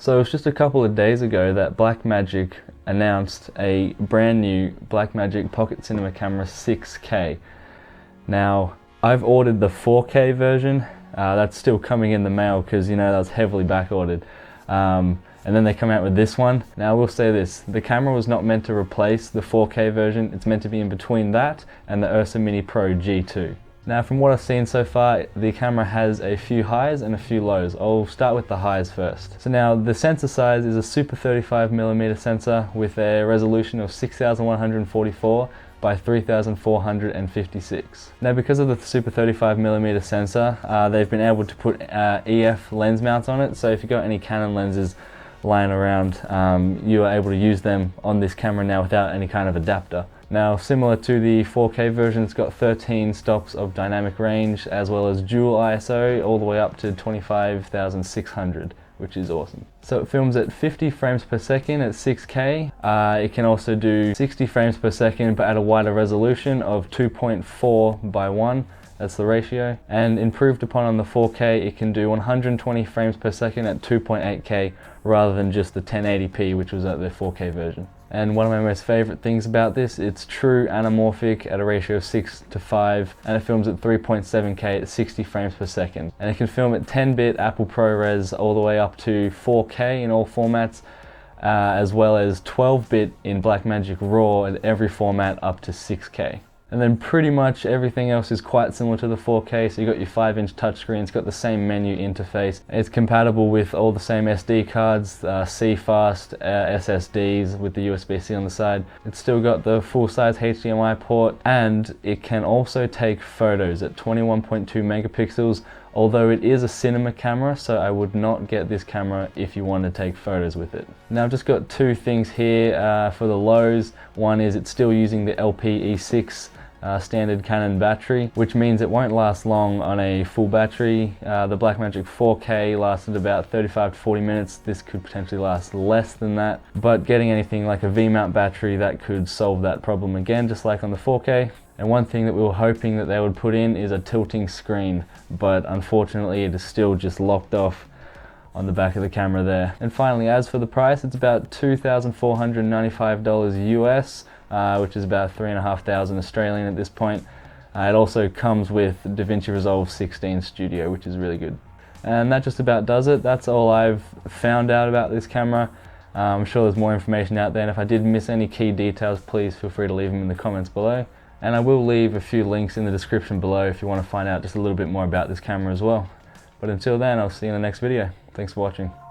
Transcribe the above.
So it was just a couple of days ago that Blackmagic announced a brand new Blackmagic Pocket Cinema Camera 6K. Now, I've ordered the 4K version. That's still coming in the mail because, you know, that was heavily back ordered. And then they come out with this one. Now I will say this, the camera was not meant to replace the 4K version. It's meant to be in between that and the Ursa Mini Pro G2. Now from what I've seen so far, the camera has a few highs and a few lows. I'll start with the highs first. So now the sensor size is a Super 35mm sensor with a resolution of 6144 by 3456. Now because of the Super 35mm sensor, they've been able to put EF lens mounts on it, so if you've got any Canon lenses lying around, you are able to use them on this camera now without any kind of adapter. Now similar to the 4K version, it's got 13 stops of dynamic range as well as dual ISO all the way up to 25,600, which is awesome. So it films at 50 frames per second at 6K. It can also do 60 frames per second but at a wider resolution of 2.4 by 1. That's the ratio. And improved upon on the 4K, it can do 120 frames per second at 2.8K rather than just the 1080p, which was at the 4K version. And one of my most favorite things about this, it's true anamorphic at a ratio of 6:5, and it films at 3.7K at 60 frames per second. And it can film at 10-bit Apple ProRes all the way up to 4K in all formats, as well as 12-bit in Blackmagic RAW at every format up to 6K. And then pretty much everything else is quite similar to the 4K, so you've got your 5-inch touchscreen, it's got the same menu interface. It's compatible with all the same SD cards, CFast, SSDs with the USB-C on the side. It's still got the full-size HDMI port, and it can also take photos at 21.2 megapixels, although it is a cinema camera, so I would not get this camera if you want to take photos with it. Now I've just got two things here for the lows. One is it's still using the LPE6 standard Canon battery, which means it won't last long on a full battery. The Blackmagic 4K lasted about 35 to 40 minutes. This could potentially last less than that, but getting anything like a V-mount battery, that could solve that problem again, just like on the 4K. And one thing that we were hoping that they would put in is a tilting screen, but unfortunately it is still just locked off on the back of the camera there. And finally, as for the price, it's about $2,495 US, which is about 3,500 Australian at this point. It also comes with DaVinci Resolve 16 Studio, which is really good. And that just about does it. That's all I've found out about this camera. I'm sure there's more information out there, and if I did miss any key details, please feel free to leave them in the comments below. And I will leave a few links in the description below if you want to find out just a little bit more about this camera as well. But until then, I'll see you in the next video. Thanks for watching.